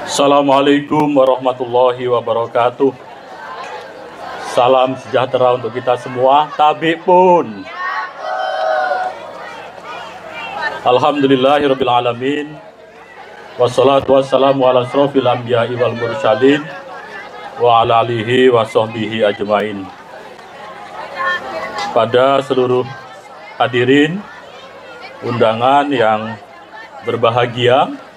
Assalamualaikum warahmatullahi wabarakatuh. Salam sejahtera untuk kita semua. Tabik pun. Alhamdulillahirabbil alamin. Wassalatu wassalamu ala asrofil anbiya'i wal mursalin wa ala alihi wa sahbihi ajmain. Pada seluruh hadirin undangan yang berbahagia,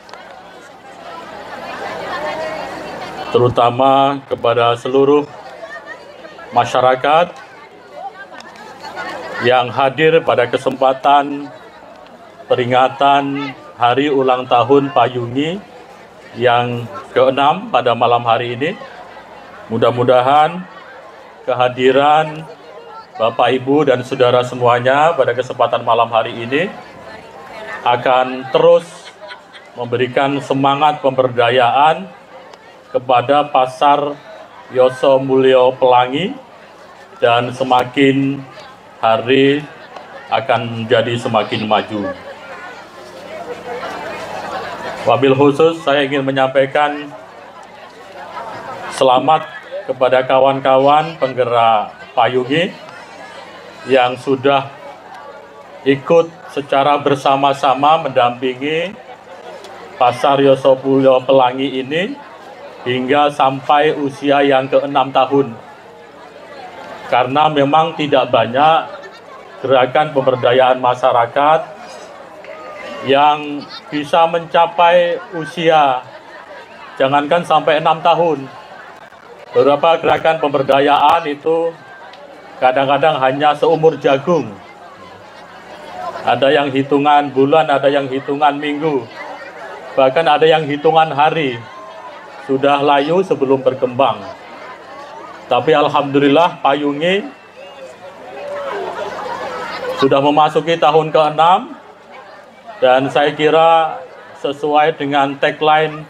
terutama kepada seluruh masyarakat yang hadir pada kesempatan peringatan Hari Ulang Tahun Payungi yang ke-6 pada malam hari ini. Mudah-mudahan kehadiran Bapak, Ibu, dan saudara semuanya pada kesempatan malam hari ini akan terus memberikan semangat pemberdayaan kepada Pasar Yoso Mulyo Pelangi, dan semakin hari akan menjadi semakin maju. Wabil khusus saya ingin menyampaikan selamat kepada kawan-kawan penggerak Payungi yang sudah ikut secara bersama-sama mendampingi Pasar Yoso Mulyo Pelangi ini hingga sampai usia yang ke-6 tahun. Karena memang tidak banyak gerakan pemberdayaan masyarakat yang bisa mencapai usia, jangankan sampai 6 tahun. Beberapa gerakan pemberdayaan itu kadang-kadang hanya seumur jagung. Ada yang hitungan bulan, ada yang hitungan minggu, bahkan ada yang hitungan hari. Sudah layu sebelum berkembang. Tapi alhamdulillah Payungi sudah memasuki tahun ke-6, dan saya kira sesuai dengan tagline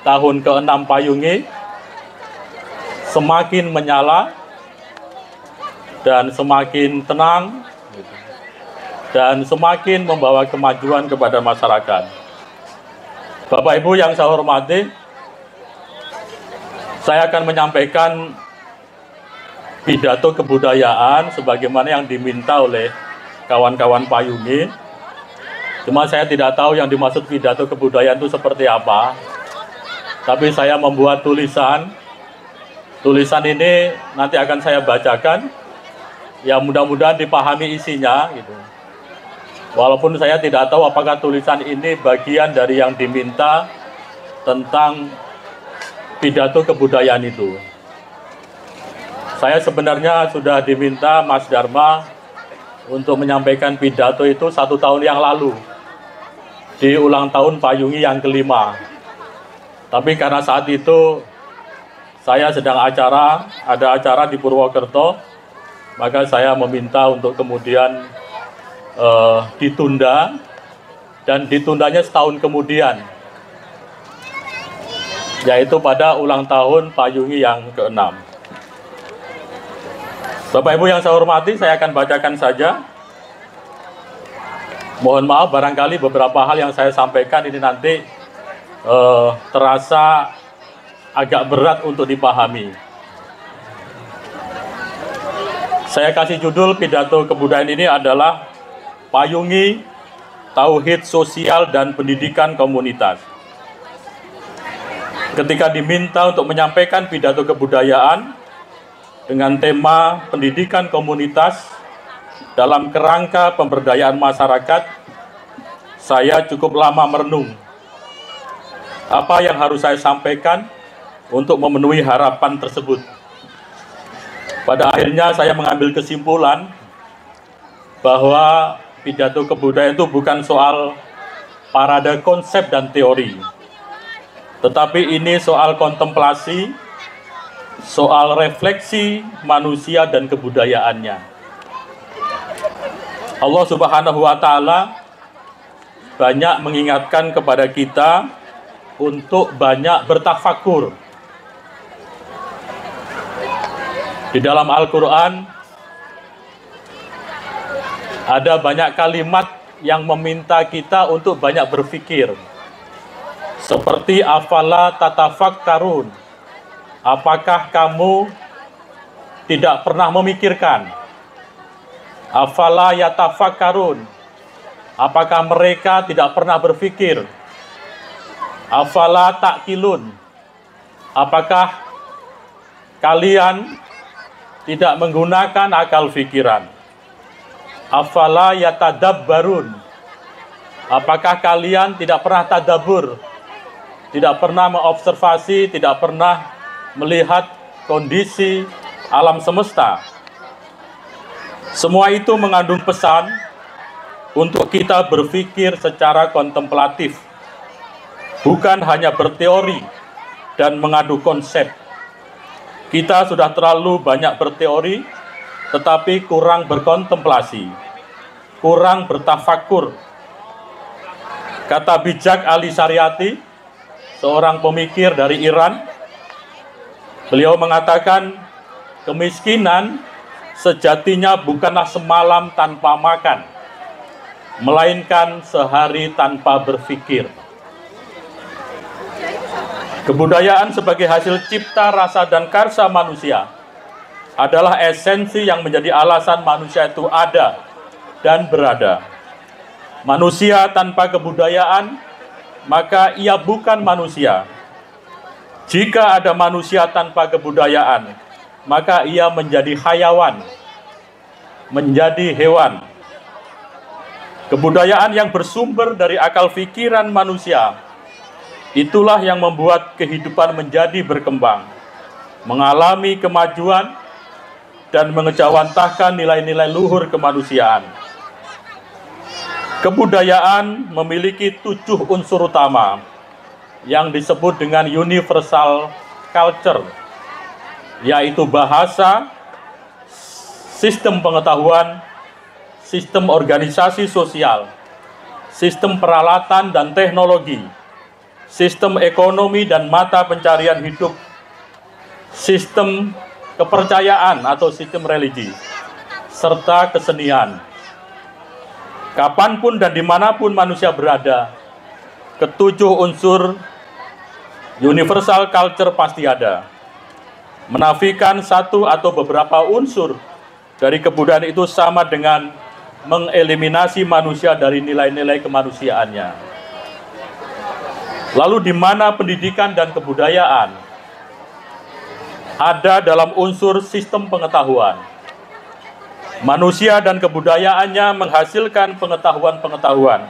tahun ke-6 Payungi, semakin menyala dan semakin tenang dan semakin membawa kemajuan kepada masyarakat. Bapak Ibu yang saya hormati, saya akan menyampaikan pidato kebudayaan sebagaimana yang diminta oleh kawan-kawan Payungi. Cuma saya tidak tahu yang dimaksud pidato kebudayaan itu seperti apa. Tapi saya membuat tulisan. Tulisan ini nanti akan saya bacakan. Ya, mudah-mudahan dipahami isinya gitu. Walaupun saya tidak tahu apakah tulisan ini bagian dari yang diminta tentang pidato kebudayaan itu. Saya sebenarnya sudah diminta Mas Dharma untuk menyampaikan pidato itu 1 tahun yang lalu di ulang tahun Payungi yang ke-5. Tapi karena saat itu saya sedang ada acara di Purwokerto, maka saya meminta untuk kemudian ditunda, dan ditundanya setahun kemudian, yaitu pada ulang tahun Payungi yang ke-6. Bapak Ibu yang saya hormati, saya akan bacakan saja. Mohon maaf barangkali beberapa hal yang saya sampaikan ini nanti terasa agak berat untuk dipahami. Saya kasih judul pidato kebudayaan ini adalah Payungi, Tauhid Sosial dan Pendidikan Komunitas. Ketika diminta untuk menyampaikan pidato kebudayaan dengan tema pendidikan komunitas dalam kerangka pemberdayaan masyarakat, saya cukup lama merenung apa yang harus saya sampaikan untuk memenuhi harapan tersebut. Pada akhirnya saya mengambil kesimpulan bahwa pidato kebudayaan itu bukan soal parade konsep dan teori, tetapi ini soal kontemplasi, soal refleksi manusia dan kebudayaannya. Allah Subhanahu wa Ta'ala banyak mengingatkan kepada kita untuk banyak bertafakur. Di dalam Al-Quran ada banyak kalimat yang meminta kita untuk banyak berpikir. Seperti afala tatafakkarun, apakah kamu tidak pernah memikirkan? Afala yatafakkarun, apakah mereka tidak pernah berpikir? Afala ta'qilun, apakah kalian tidak menggunakan akal pikiran? Afala yatadabbarun, apakah kalian tidak pernah tadabbur, tidak pernah mengobservasi, tidak pernah melihat kondisi alam semesta? Semua itu mengandung pesan untuk kita berpikir secara kontemplatif, bukan hanya berteori dan mengadu konsep. Kita sudah terlalu banyak berteori, tetapi kurang berkontemplasi, kurang bertafakur. Kata bijak Ali Syariati, seorang pemikir dari Iran, beliau mengatakan, kemiskinan sejatinya bukanlah semalam tanpa makan, melainkan sehari tanpa berpikir. Kebudayaan sebagai hasil cipta, rasa, dan karsa manusia adalah esensi yang menjadi alasan manusia itu ada dan berada. Manusia tanpa kebudayaan, maka ia bukan manusia. Jika ada manusia tanpa kebudayaan, maka ia menjadi hayawan, menjadi hewan. Kebudayaan yang bersumber dari akal pikiran manusia, itulah yang membuat kehidupan menjadi berkembang, mengalami kemajuan, dan mengejawantahkan nilai-nilai luhur kemanusiaan. Kebudayaan memiliki 7 unsur utama yang disebut dengan universal culture, yaitu bahasa, sistem pengetahuan, sistem organisasi sosial, sistem peralatan dan teknologi, sistem ekonomi dan mata pencarian hidup, sistem kepercayaan atau sistem religi, serta kesenian. Kapanpun dan dimanapun manusia berada, ke-7 unsur universal culture pasti ada. Menafikan satu atau beberapa unsur dari kebudayaan itu sama dengan mengeliminasi manusia dari nilai-nilai kemanusiaannya. Lalu di mana pendidikan dan kebudayaan? Ada dalam unsur sistem pengetahuan. Manusia dan kebudayaannya menghasilkan pengetahuan-pengetahuan.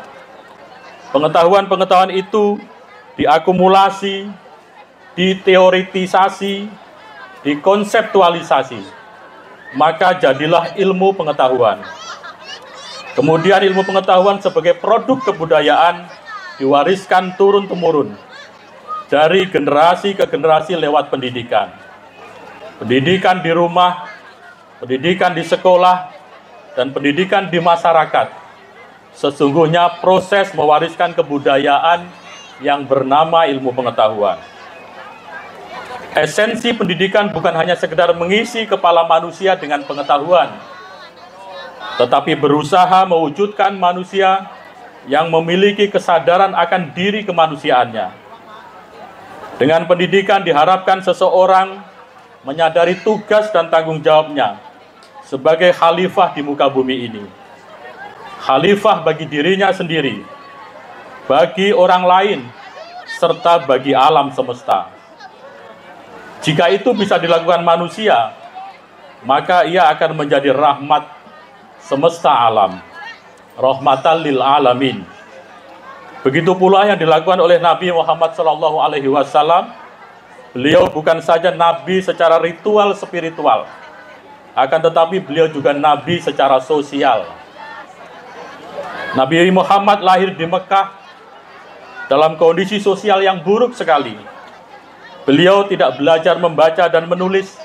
Pengetahuan-pengetahuan itu diakumulasi, diteoritisasi, dikonseptualisasi. Maka jadilah ilmu pengetahuan. Kemudian ilmu pengetahuan sebagai produk kebudayaan diwariskan turun-temurun dari generasi ke generasi lewat pendidikan. Pendidikan di rumah, pendidikan di sekolah, dan pendidikan di masyarakat. Sesungguhnya proses mewariskan kebudayaan yang bernama ilmu pengetahuan. Esensi pendidikan bukan hanya sekedar mengisi kepala manusia dengan pengetahuan, tetapi berusaha mewujudkan manusia yang memiliki kesadaran akan diri kemanusiaannya. Dengan pendidikan diharapkan seseorang menyadari tugas dan tanggung jawabnya sebagai khalifah di muka bumi ini. Khalifah bagi dirinya sendiri, bagi orang lain, serta bagi alam semesta. Jika itu bisa dilakukan manusia, maka ia akan menjadi rahmat semesta alam. Rahmatan lil alamin. Begitu pula yang dilakukan oleh Nabi Muhammad SAW. Beliau bukan saja nabi secara ritual spiritual, akan tetapi beliau juga nabi secara sosial. Nabi Muhammad lahir di Mekah dalam kondisi sosial yang buruk sekali. Beliau tidak belajar membaca dan menulis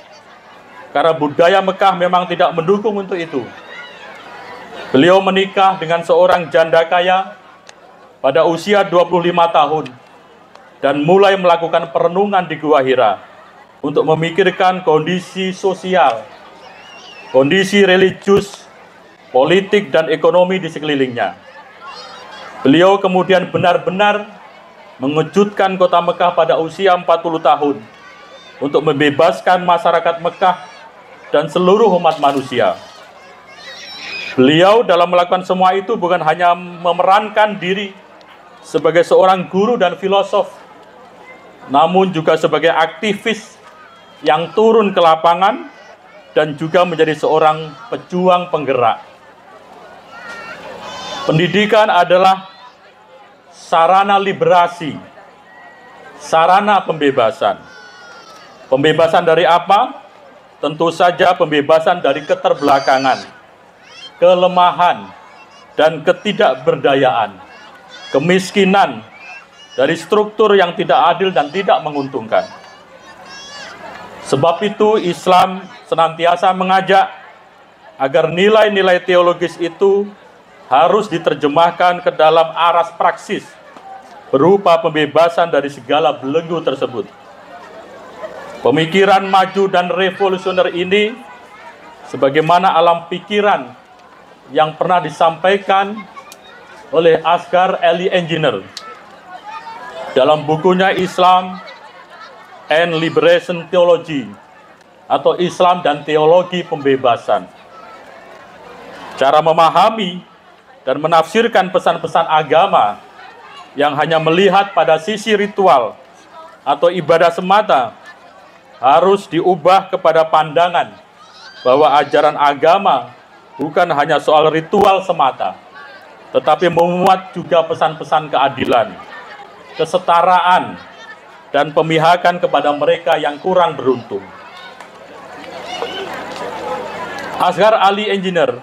karena budaya Mekah memang tidak mendukung untuk itu. Beliau menikah dengan seorang janda kaya pada usia 25 tahun dan mulai melakukan perenungan di Gua Hira untuk memikirkan kondisi sosial, kondisi religius, politik, dan ekonomi di sekelilingnya. Beliau kemudian benar-benar mengejutkan kota Mekah pada usia 40 tahun untuk membebaskan masyarakat Mekah dan seluruh umat manusia. Beliau dalam melakukan semua itu bukan hanya memerankan diri sebagai seorang guru dan filosof, namun juga sebagai aktivis yang turun ke lapangan dan juga menjadi seorang pejuang penggerak. Pendidikan adalah sarana liberasi, sarana pembebasan. Pembebasan dari apa? Tentu saja pembebasan dari keterbelakangan, kelemahan, dan ketidakberdayaan, kemiskinan, dari struktur yang tidak adil dan tidak menguntungkan. Sebab itu Islam senantiasa mengajak agar nilai-nilai teologis itu harus diterjemahkan ke dalam aras praksis berupa pembebasan dari segala belenggu tersebut. Pemikiran maju dan revolusioner ini sebagaimana alam pikiran yang pernah disampaikan oleh Asghar Ali Engineer dalam bukunya Islam and Liberation Theology atau Islam dan Teologi Pembebasan. Cara memahami dan menafsirkan pesan-pesan agama yang hanya melihat pada sisi ritual atau ibadah semata harus diubah kepada pandangan bahwa ajaran agama bukan hanya soal ritual semata, tetapi memuat juga pesan-pesan keadilan, kesetaraan, dan pemihakan kepada mereka yang kurang beruntung. Asghar Ali Engineer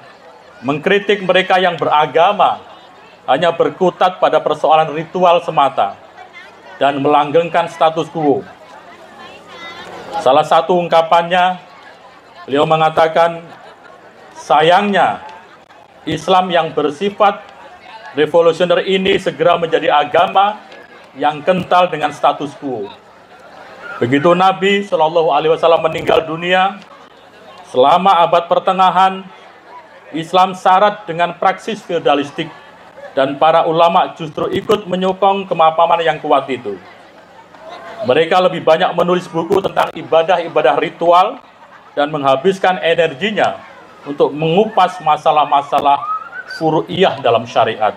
mengkritik mereka yang beragama hanya berkutat pada persoalan ritual semata dan melanggengkan status quo. Salah satu ungkapannya, beliau mengatakan, sayangnya Islam yang bersifat revolusioner ini segera menjadi agama yang kental dengan status quo. Begitu Nabi SAW meninggal dunia, selama abad pertengahan, Islam syarat dengan praksis feodalistik dan para ulama justru ikut menyokong kemapaman yang kuat itu. Mereka lebih banyak menulis buku tentang ibadah-ibadah ritual dan menghabiskan energinya untuk mengupas masalah-masalah furu'iyah dalam syariat.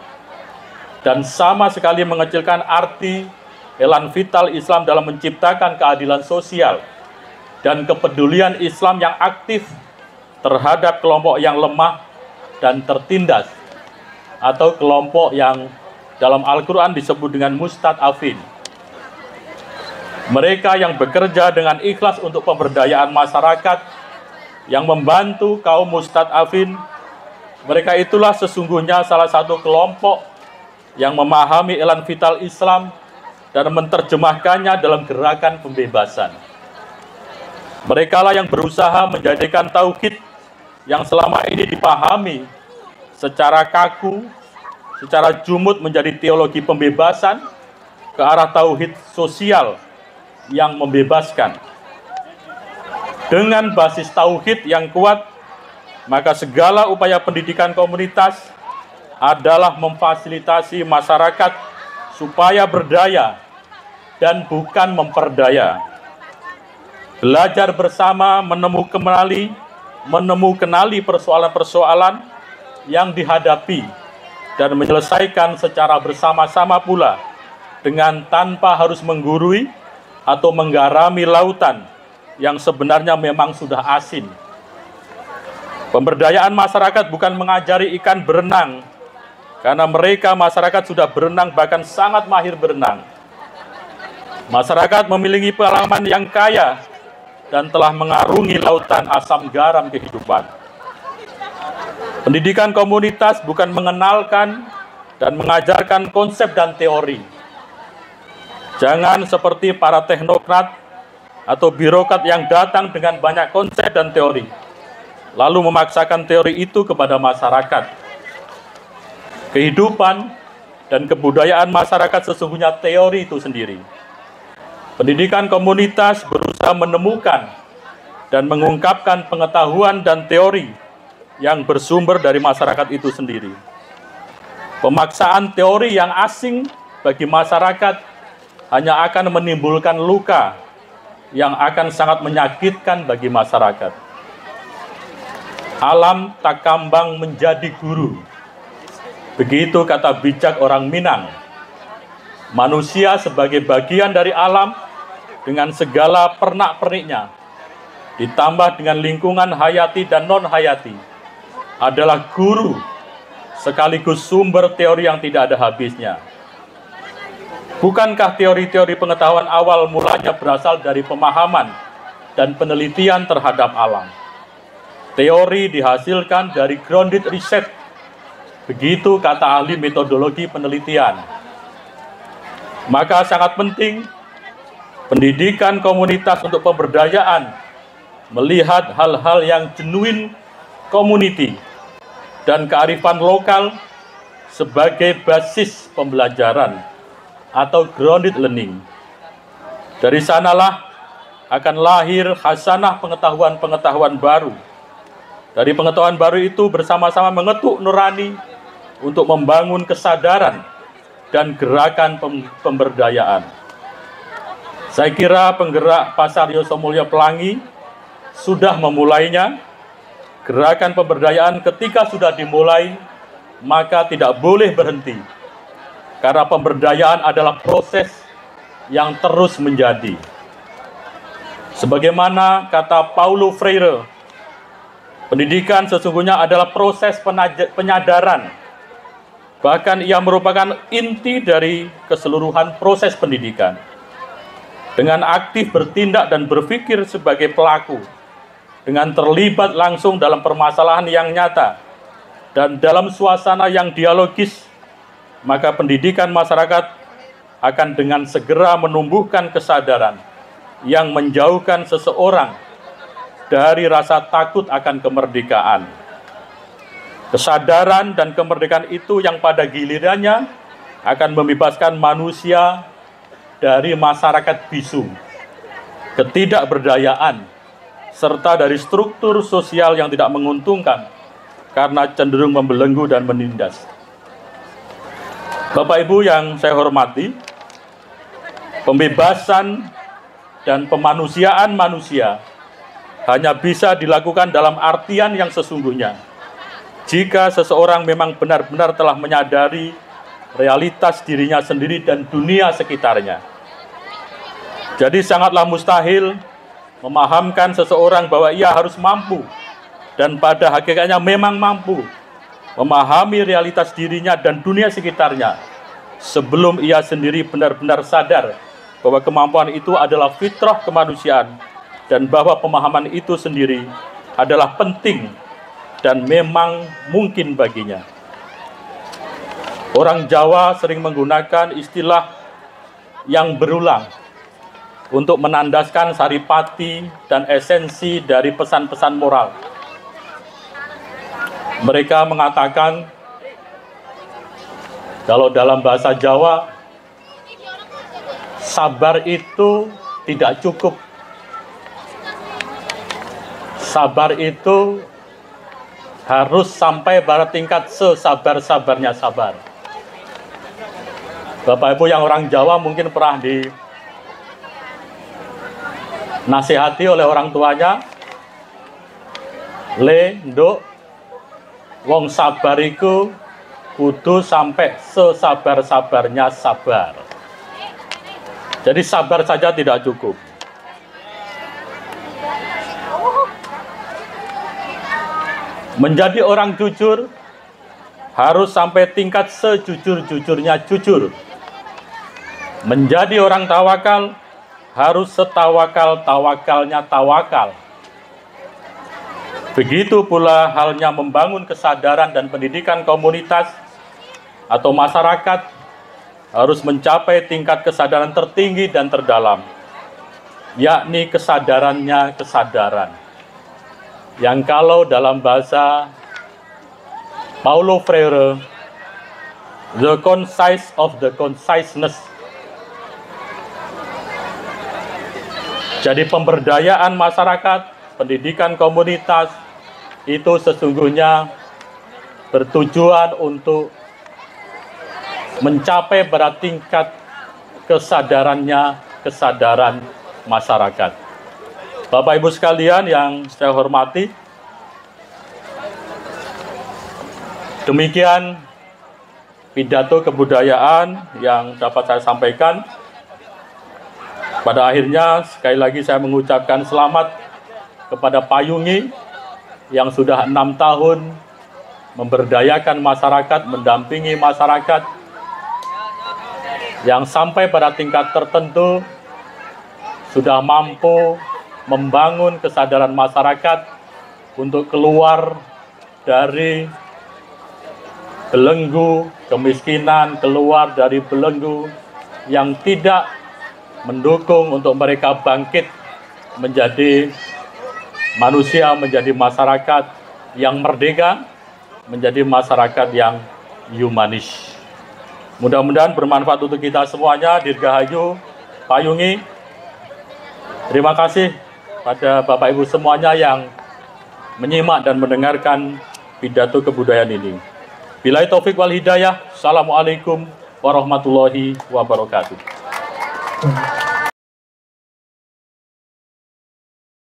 Dan sama sekali mengecilkan arti elan vital Islam dalam menciptakan keadilan sosial dan kepedulian Islam yang aktif terhadap kelompok yang lemah dan tertindas, atau kelompok yang dalam Al-Quran disebut dengan mustad'afin. Mereka yang bekerja dengan ikhlas untuk pemberdayaan masyarakat, yang membantu kaum mustad'afin, mereka itulah sesungguhnya salah satu kelompok yang memahami elan vital Islam dan menerjemahkannya dalam gerakan pembebasan. Merekalah yang berusaha menjadikan tauhid yang selama ini dipahami secara kaku, secara jumud menjadi teologi pembebasan ke arah tauhid sosial yang membebaskan. Dengan basis tauhid yang kuat, maka segala upaya pendidikan komunitas adalah memfasilitasi masyarakat supaya berdaya dan bukan memperdaya. Belajar bersama menemukanali persoalan-persoalan yang dihadapi dan menyelesaikan secara bersama-sama pula dengan tanpa harus menggurui atau menggarami lautan yang sebenarnya memang sudah asin. Pemberdayaan masyarakat bukan mengajari ikan berenang, karena mereka masyarakat sudah berenang, bahkan sangat mahir berenang. Masyarakat memiliki pengalaman yang kaya dan telah mengarungi lautan asam garam kehidupan. Pendidikan komunitas bukan mengenalkan dan mengajarkan konsep dan teori. Jangan seperti para teknokrat atau birokrat yang datang dengan banyak konsep dan teori, lalu memaksakan teori itu kepada masyarakat. Kehidupan dan kebudayaan masyarakat sesungguhnya teori itu sendiri. Pendidikan komunitas berusaha menemukan dan mengungkapkan pengetahuan dan teori yang bersumber dari masyarakat itu sendiri. Pemaksaan teori yang asing bagi masyarakat hanya akan menimbulkan luka yang akan sangat menyakitkan bagi masyarakat. Alam tak kambang menjadi guru. Begitu kata bijak orang Minang. Manusia sebagai bagian dari alam dengan segala pernak-perniknya, ditambah dengan lingkungan hayati dan non-hayati, adalah guru sekaligus sumber teori yang tidak ada habisnya. Bukankah teori-teori pengetahuan awal mulanya berasal dari pemahaman dan penelitian terhadap alam? Teori dihasilkan dari grounded research. Begitu kata ahli metodologi penelitian. Maka sangat penting pendidikan komunitas untuk pemberdayaan melihat hal-hal yang genuine community dan kearifan lokal sebagai basis pembelajaran atau grounded learning. Dari sanalah akan lahir khasanah pengetahuan-pengetahuan baru. Dari pengetahuan baru itu bersama-sama mengetuk nurani untuk membangun kesadaran dan gerakan pemberdayaan. Saya kira penggerak Pasar Yosomulyo Pelangi sudah memulainya. Gerakan pemberdayaan ketika sudah dimulai, maka tidak boleh berhenti. Karena pemberdayaan adalah proses yang terus menjadi. Sebagaimana kata Paulo Freire, pendidikan sesungguhnya adalah proses penyadaran. Bahkan ia merupakan inti dari keseluruhan proses pendidikan. Dengan aktif bertindak dan berpikir sebagai pelaku, dengan terlibat langsung dalam permasalahan yang nyata, dan dalam suasana yang dialogis, maka pendidikan masyarakat akan dengan segera menumbuhkan kesadaran yang menjauhkan seseorang dari rasa takut akan kemerdekaan. Kesadaran dan kemerdekaan itu yang pada gilirannya akan membebaskan manusia dari masyarakat bisu, ketidakberdayaan, serta dari struktur sosial yang tidak menguntungkan karena cenderung membelenggu dan menindas. Bapak Ibu yang saya hormati, pembebasan dan pemanusiaan manusia hanya bisa dilakukan dalam artian yang sesungguhnya jika seseorang memang benar-benar telah menyadari realitas dirinya sendiri dan dunia sekitarnya. Jadi sangatlah mustahil memahamkan seseorang bahwa ia harus mampu, dan pada hakikatnya memang mampu, memahami realitas dirinya dan dunia sekitarnya sebelum ia sendiri benar-benar sadar bahwa kemampuan itu adalah fitrah kemanusiaan dan bahwa pemahaman itu sendiri adalah penting dan memang mungkin baginya. Orang Jawa sering menggunakan istilah yang berulang untuk menandaskan saripati dan esensi dari pesan-pesan moral. Mereka mengatakan, kalau dalam bahasa Jawa, sabar itu tidak cukup. Sabar itu harus sampai pada tingkat sesabar-sabarnya sabar. Bapak Ibu yang orang Jawa mungkin pernah dinasihati oleh orang tuanya, Le, Nduk, wong sabar iku kudu sampai sesabar-sabarnya sabar. Jadi sabar saja tidak cukup. Menjadi orang jujur harus sampai tingkat sejujur-jujurnya jujur. Menjadi orang tawakal harus setawakal-tawakalnya tawakal. Begitu pula halnya membangun kesadaran dan pendidikan komunitas atau masyarakat harus mencapai tingkat kesadaran tertinggi dan terdalam, yakni kesadarannya kesadaran. Yang kalau dalam bahasa Paulo Freire, the concise of the conciseness. Jadi pemberdayaan masyarakat, pendidikan komunitas, itu sesungguhnya bertujuan untuk mencapai pada tingkat kesadarannya, kesadaran masyarakat. Bapak Ibu sekalian yang saya hormati, demikian pidato kebudayaan yang dapat saya sampaikan. Pada akhirnya, sekali lagi saya mengucapkan selamat kepada Payungi yang sudah 6 tahun memberdayakan masyarakat, mendampingi masyarakat, yang sampai pada tingkat tertentu sudah mampu membangun kesadaran masyarakat untuk keluar dari belenggu kemiskinan, keluar dari belenggu yang tidak mendukung untuk mereka bangkit menjadi manusia, menjadi masyarakat yang merdeka, menjadi masyarakat yang humanis. Mudah-mudahan bermanfaat untuk kita semuanya. Dirgahayu Payungi. Terima kasih pada Bapak Ibu semuanya yang menyimak dan mendengarkan pidato kebudayaan ini. Billahi taufik wal hidayah. Assalamualaikum warahmatullahi wabarakatuh.